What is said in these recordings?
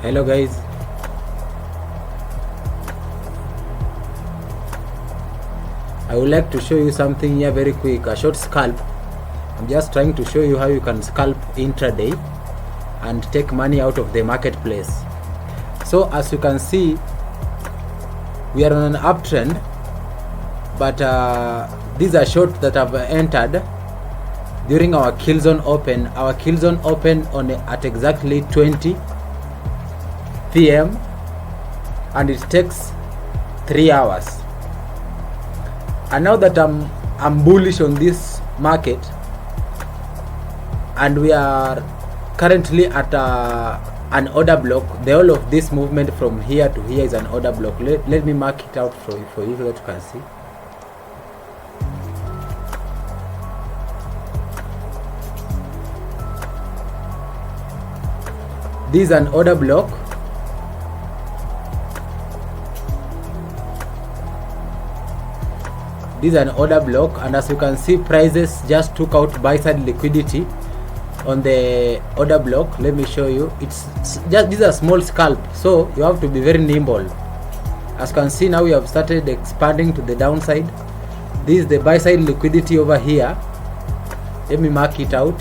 Hello guys, I would like to show you something here very quick, a short scalp. I'm just trying to show you how you can scalp intraday and take money out of the marketplace. So as you can see, we are on an uptrend, but these are shorts that have entered during our kill zone open. Our kill zone open at exactly 20 p.m. and it takes 3 hours. And now that I'm bullish on this market, and we are currently at an order block. The whole of this movement from here to here is an order block. Let me mark it out for you so that you can see. This is an order block. This is an order block, and as you can see, prices just took out buy side liquidity on the order block. Let me show you. It's just, these are small scalp, so you have to be very nimble. As you can see, now we have started expanding to the downside. This is the buy side liquidity over here. Let me mark it out.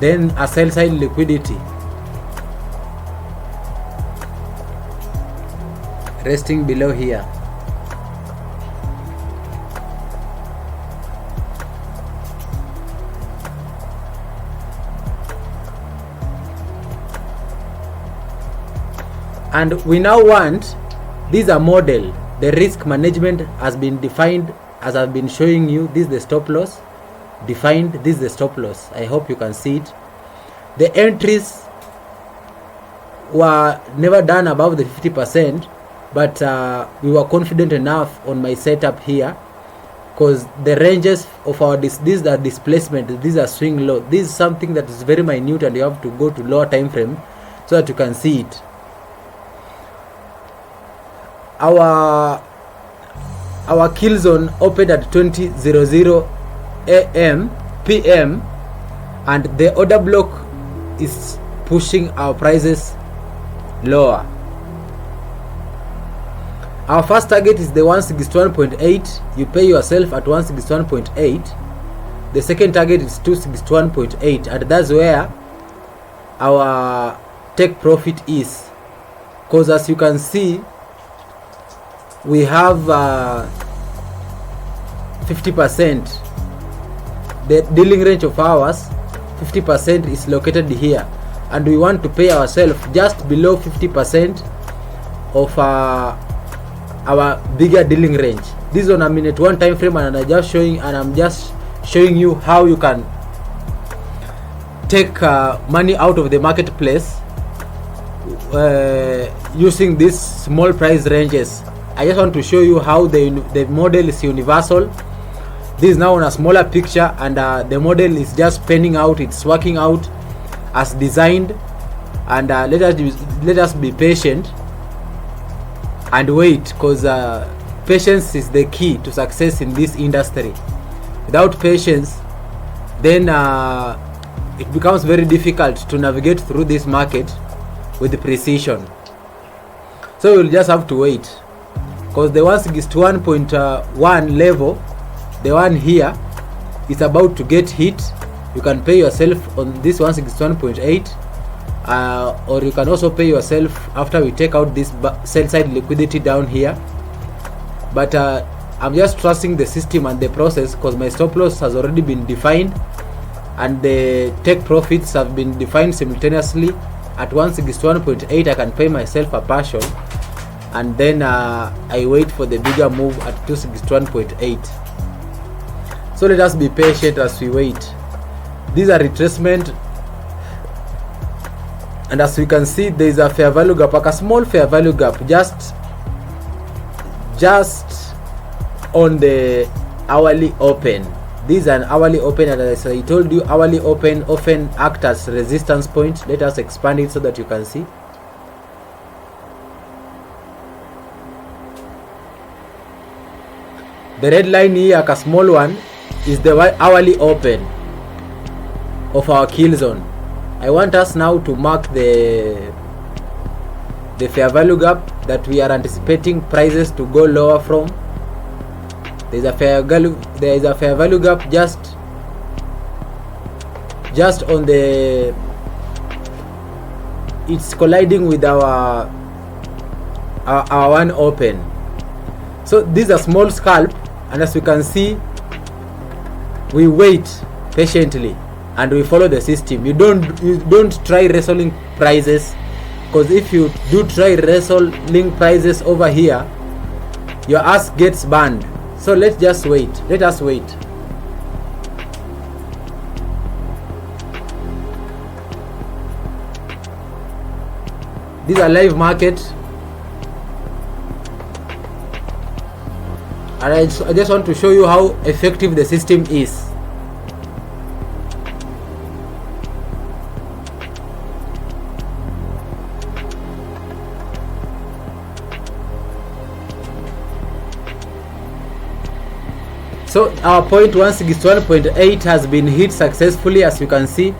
Then a sell side liquidity resting below here. And we now want, this is a model. The risk management has been defined as I've been showing you. This is the stop loss defined. This is the stop loss. I hope you can see it. The entries were never done above the 50%, but we were confident enough on my setup here, because the ranges of our these are displacement, these are swing low. This is something that is very minute, and you have to go to lower time frame so that you can see it. Our kill zone opened at 20:00 p.m. and the order block is pushing our prices lower. Our first target is the 161.8. You pay yourself at 161.8. The second target is 261.8, and that's where our take profit is, because as you can see, we have 50%. The dealing range of ours, 50% is located here, and we want to pay ourselves just below 50% of our bigger dealing range. This is on a minute 1 time frame, and I'm just showing you how you can take money out of the marketplace using these small price ranges. I just want to show you how the model is universal. This is now on a smaller picture, and the model is just panning out. It's working out as designed, and let us be patient and wait, because patience is the key to success in this industry. Without patience, then it becomes very difficult to navigate through this market with precision. So you'll just have to wait, because the 161.1 level, the one here, is about to get hit. You can pay yourself on this 161.8, or you can also pay yourself after we take out this sell side liquidity down here. But I'm just trusting the system and the process, because my stop loss has already been defined and the take profits have been defined simultaneously. At 161.8 I can pay myself a partial, and then I wait for the bigger move at 261.8. So let us be patient as we wait. These are retracement, and as we can see, there is a fair value gap, like a small fair value gap, just on the hourly open. This is an hourly open, and as I told you, hourly open often act as resistance point. Let us expand it so that you can see. The red line here, like a small one, is the hourly open of our kill zone. I want us now to mark the fair value gap that we are anticipating prices to go lower from. There is a fair value gap just on the, it's colliding with our one open. So this is a small scalp, and as you can see, we wait patiently and we follow the system. You don't try wrestling prices, because if you do try wrestling prices over here, your ass gets banned. So let's just wait. Let us wait. This is a live market, and I just want to show you how effective the system is. So our point 161.8 has been hit successfully, as you can see,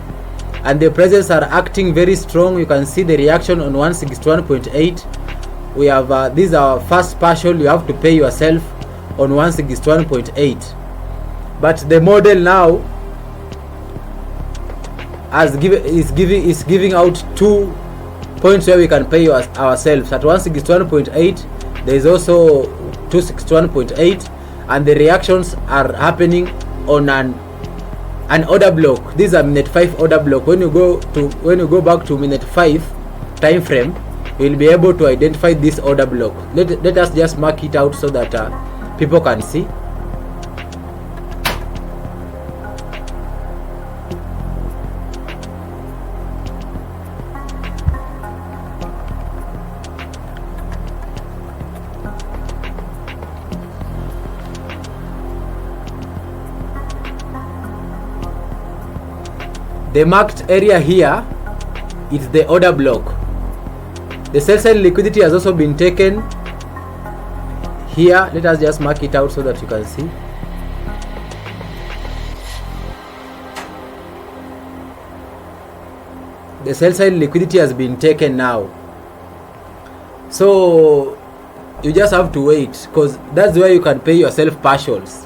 and the prices are acting very strong. You can see the reaction on 161.8. We have this is our first partial. You have to pay yourself on 161.8, but the model now is giving out 2 points where we can pay ourselves. At 161.8 there is also 261.8, and the reactions are happening on an order block. This is a minute 5 order block. When you go back to minute 5 time frame, you will be able to identify this order block. Let us just mark it out so that people can see. The marked area here is the order block. The sell side liquidity has also been taken here. Let us just mark it out so that you can see. The sell side liquidity has been taken now. So you just have to wait, because that's where you can pay yourself partials.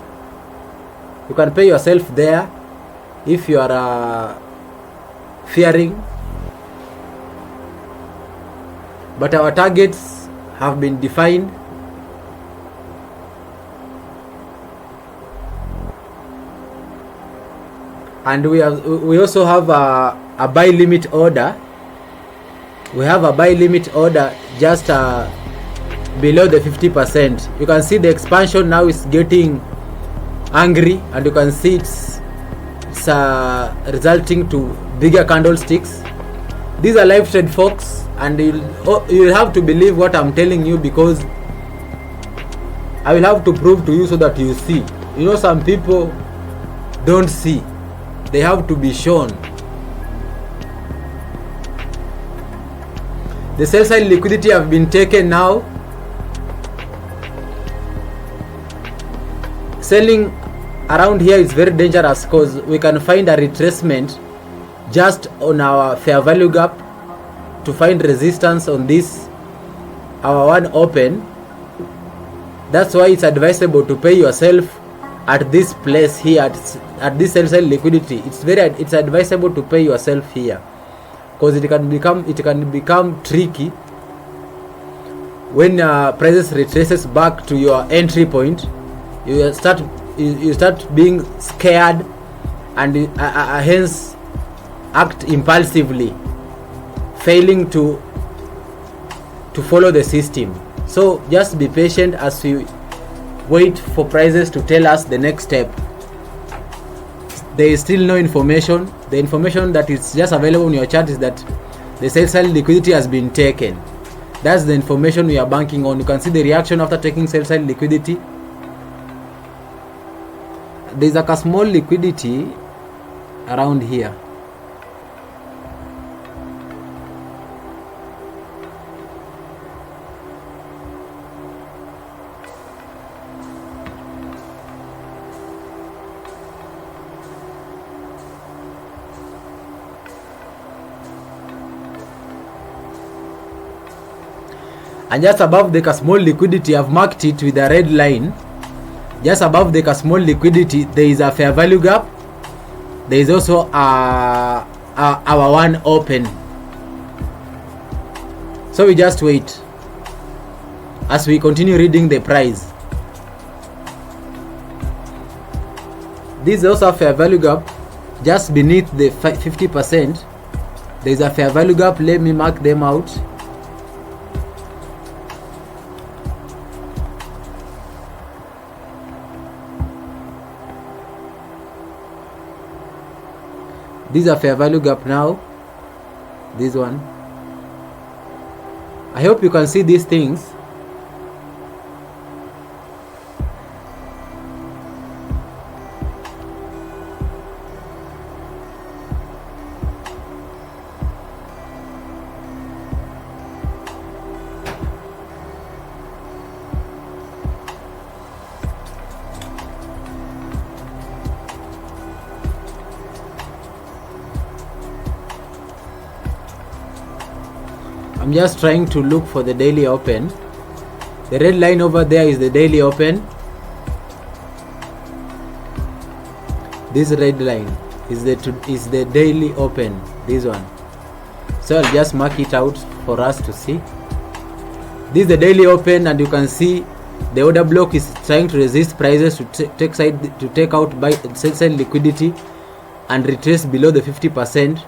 You can pay yourself there if you are fearing, but our targets have been defined. And we also have a buy limit order. We have a buy limit order just below the 50%. You can see the expansion now is getting angry, and you can see it's resulting to bigger candlesticks. These are live trade, folks, and you'll have to believe what I'm telling you, because I will have to prove to you so that you see. You know, some people don't see, they have to be shown. The sell side liquidity have been taken now. Selling around here is very dangerous, because we can find a retracement just on our fair value gap to find resistance on this, our one open. That's why it's advisable to pay yourself at this place here, at this sell side liquidity. It's advisable to pay yourself here, because it can become tricky when prices retraces back to your entry point. You start being scared, and hence act impulsively, failing to follow the system. So just be patient as we wait for prices to tell us the next step. There is still no information. The information that is just available on your chart is that the sell side liquidity has been taken. That's the information we are banking on. You can see the reaction after taking sell side liquidity. There's like a small liquidity around here. and just above the small liquidity, I've marked it with a red line. Just above the small liquidity, there is a fair value gap. There is also our one open. So we just wait as we continue reading the price. This is also a fair value gap just beneath the 50%. There is a fair value gap. Let me mark them out. This is a fair value gap now. This one. I hope you can see these things. I'm just trying to look for the daily open. The red line over there is the daily open. This red line is the daily open. This one. So I'll just mark it out for us to see. This is the daily open, and you can see the order block is trying to resist prices to take out buy sell liquidity and retrace below the 50%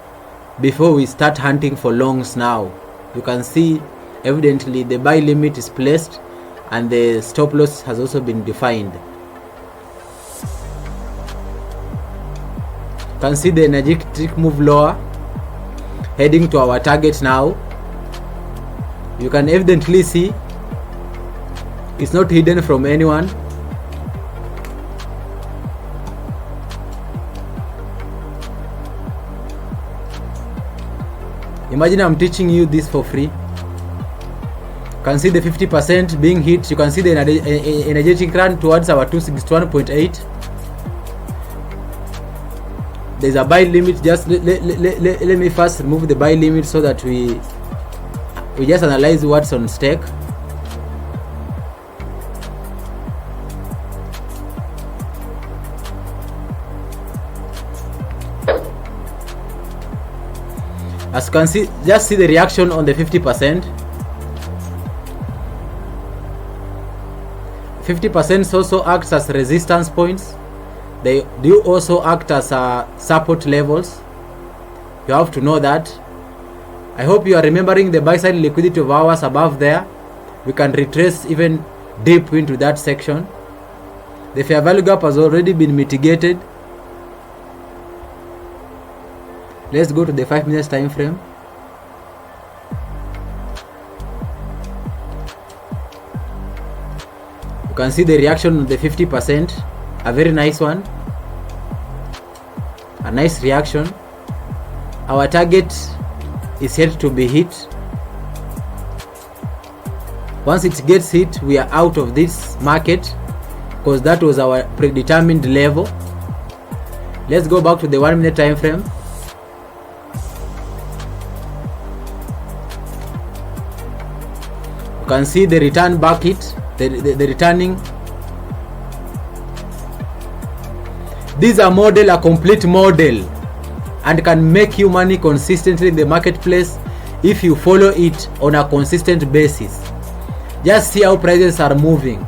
before we start hunting for longs now. You can see evidently the buy limit is placed and the stop loss has also been defined. You can see the energetic move lower, heading to our target now. You can evidently see it's not hidden from anyone. Imagine I'm teaching you this for free. You can see the 50% being hit. You can see the energetic run towards our 261.8. There's a buy limit. Just let me first remove the buy limit so that we just analyze what's on stake. As you can see, just see the reaction on the 50%. 50% also acts as resistance points. They do also act as support levels. You have to know that. I hope you are remembering the buy side liquidity of hours above there. We can retrace even deep into that section. The fair value gap has already been mitigated. Let's go to the 5 minutes time frame. You can see the reaction on the 50%, a very nice one, a nice reaction. Our target is yet to be hit. Once it gets hit, we are out of this market because that was our predetermined level. Let's go back to the 1 minute time frame. You can see the return back hit, the returning. This is a model, a complete model, and can make you money consistently in the marketplace if you follow it on a consistent basis. Just see how prices are moving.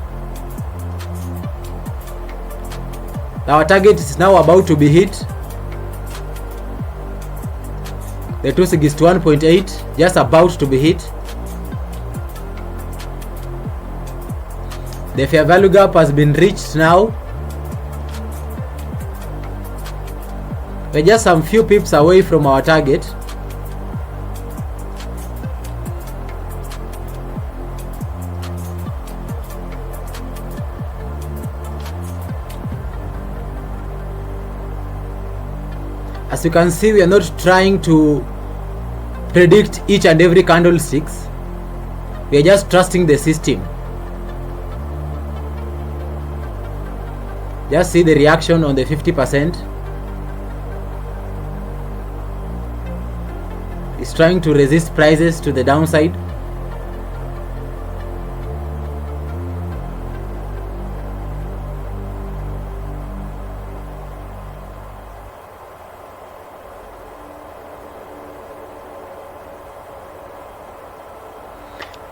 Our target is now about to be hit. The 261.8 just about to be hit. The fair value gap has been reached now. We're just some few pips away from our target. As you can see, we are not trying to predict each and every candlesticks. We are just trusting the system. Just see the reaction on the 50%. It's trying to resist prices to the downside.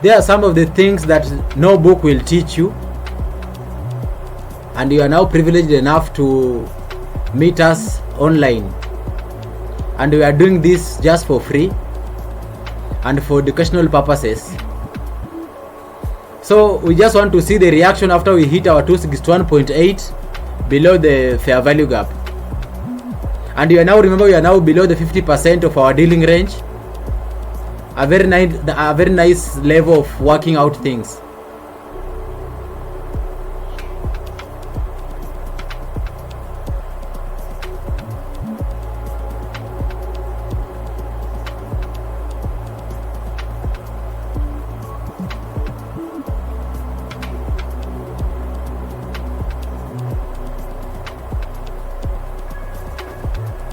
There are some of the things that no book will teach you, and you are now privileged enough to meet us online, and we are doing this just for free and for educational purposes. So we just want to see the reaction after we hit our 261.8 below the fair value gap, and you are now, remember, we are now below the 50% of our dealing range. A very nice level of working out things.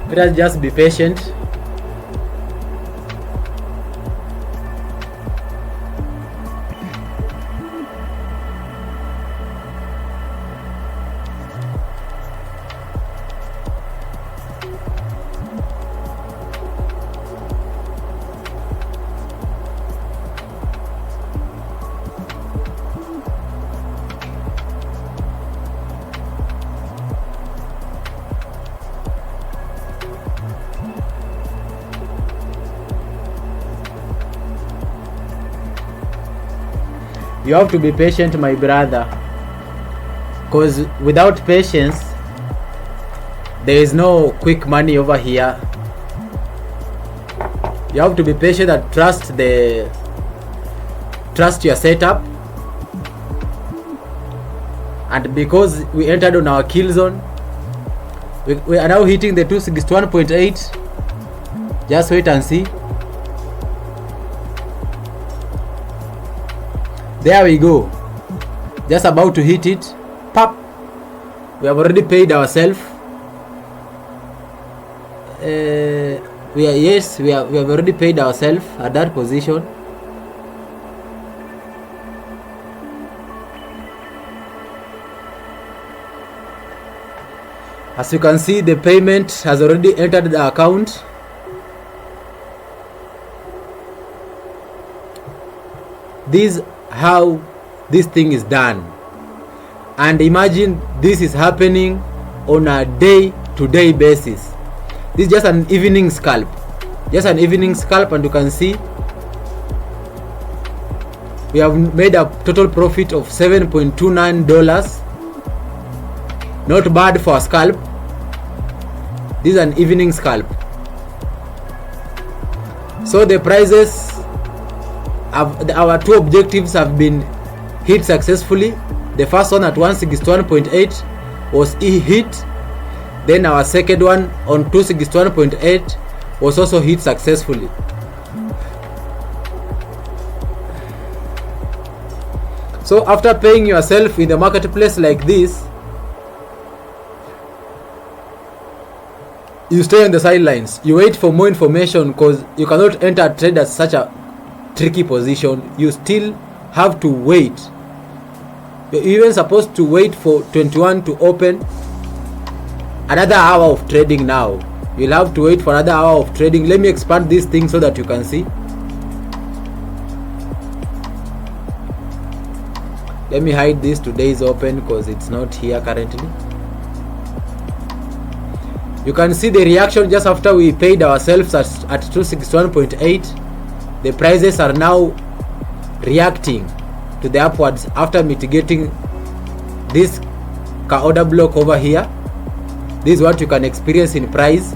Let us just be patient. You have to be patient, my brother, because without patience there is no quick money over here. You have to be patient and trust your setup. And because we entered on our kill zone, we are now hitting the 261.8. Just wait and see. There we go, just about to hit it. Pop. We have already paid ourselves. We have already paid ourselves at that position. As you can see, the payment has already entered the account. This how this thing is done, and imagine this is happening on a day-to-day basis. This is just an evening scalp, and you can see we have made a total profit of $7.29. Not bad for a scalp. This is an evening scalp. So the prices, our two objectives have been hit successfully. The first one at 161.8 was hit. Then our second one on 261.8 was also hit successfully. So after paying yourself in the marketplace like this, you stay on the sidelines. You wait for more information, because you cannot enter a trade at such a tricky position. You still have to wait. You're even supposed to wait for 21 to open. Another hour of trading now. You'll have to wait for another hour of trading. Let me expand this thing so that you can see. Let me hide this today's open because it's not here currently. You can see the reaction just after we paid ourselves at 261.8. The prices are now reacting to the upwards after mitigating this order block over here. This is what you can experience in price.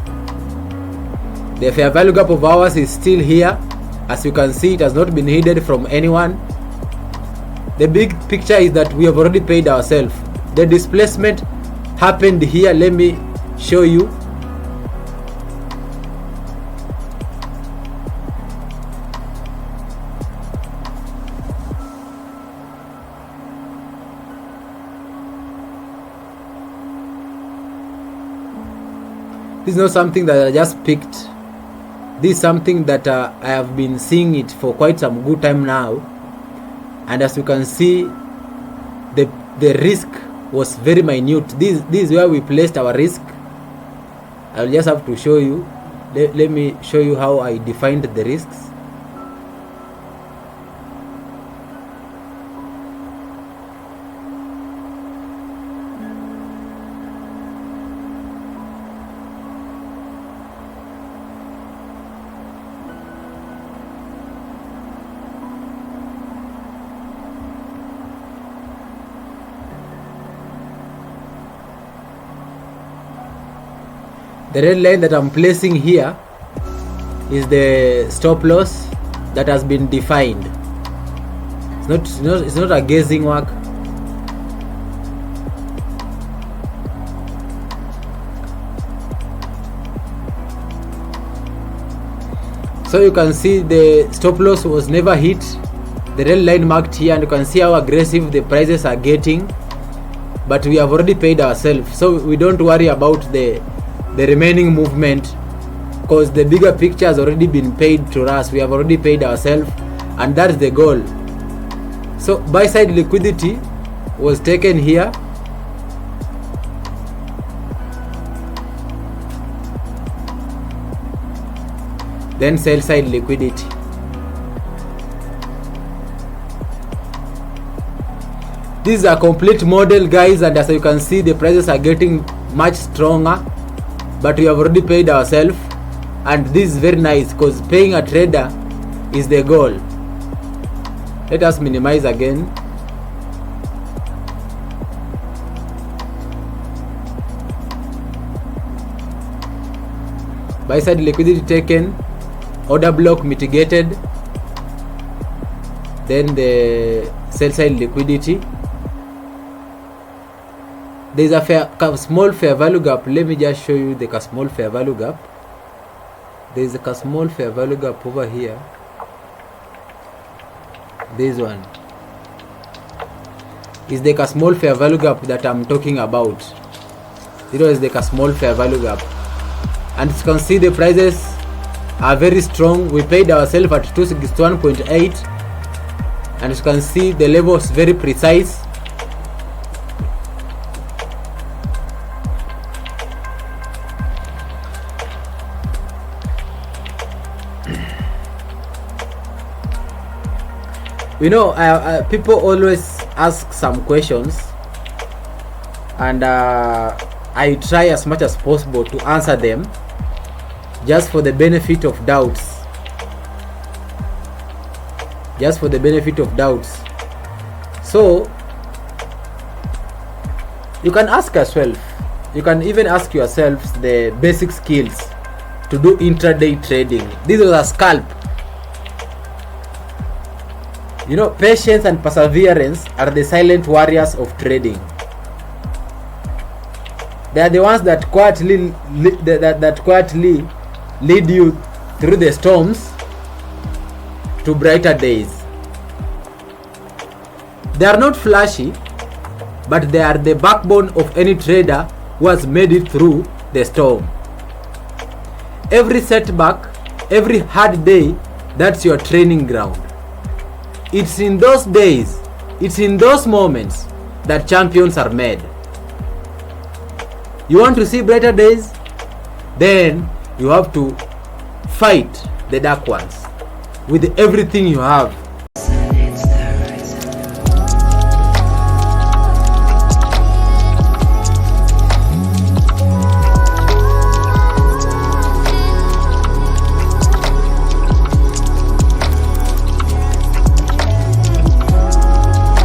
The fair value gap of ours is still here. As you can see, it has not been hidden from anyone. The big picture is that we have already paid ourselves. The displacement happened here. Let me show you. This is not something that I just picked. This is something that I have been seeing it for quite some good time now. And as you can see, the risk was very minute. This is where we placed our risk. I'll just have to show you. Let me show you how I defined the risks. The red line that I'm placing here is the stop loss that has been defined. It's not a guessing work. So you can see the stop loss was never hit. The red line marked here, and you can see how aggressive the prices are getting, but we have already paid ourselves, so we don't worry about the remaining movement, because the bigger picture has already been paid to us. We have already paid ourselves, and that's the goal. So buy side liquidity was taken here. Then sell side liquidity. This is a complete model, guys, and as you can see, the prices are getting much stronger, but we have already paid ourselves, and this is very nice because paying a trader is the goal. Let us minimize again. Buy side liquidity taken, order block mitigated, then the sell side liquidity. There is a small fair value gap. Let me just show you the small fair value gap. There is a small fair value gap over here. This one is the small fair value gap that I'm talking about. It is the small fair value gap, and you can see the prices are very strong. We paid ourselves at 261.8, and you can see the level is very precise. You know, people always ask some questions, and I try as much as possible to answer them, just for the benefit of doubts. Just for the benefit of doubts. So you can ask yourself, you can even ask yourselves the basic skills to do intraday trading. This was a scalp. You know, patience and perseverance are the silent warriors of trading. They are the ones that quietly lead you through the storms to brighter days. They are not flashy, but they are the backbone of any trader who has made it through the storm. Every setback, every hard day, that's your training ground. It's in those days, it's in those moments that champions are made. You want to see brighter days? Then you have to fight the dark ones with everything you have.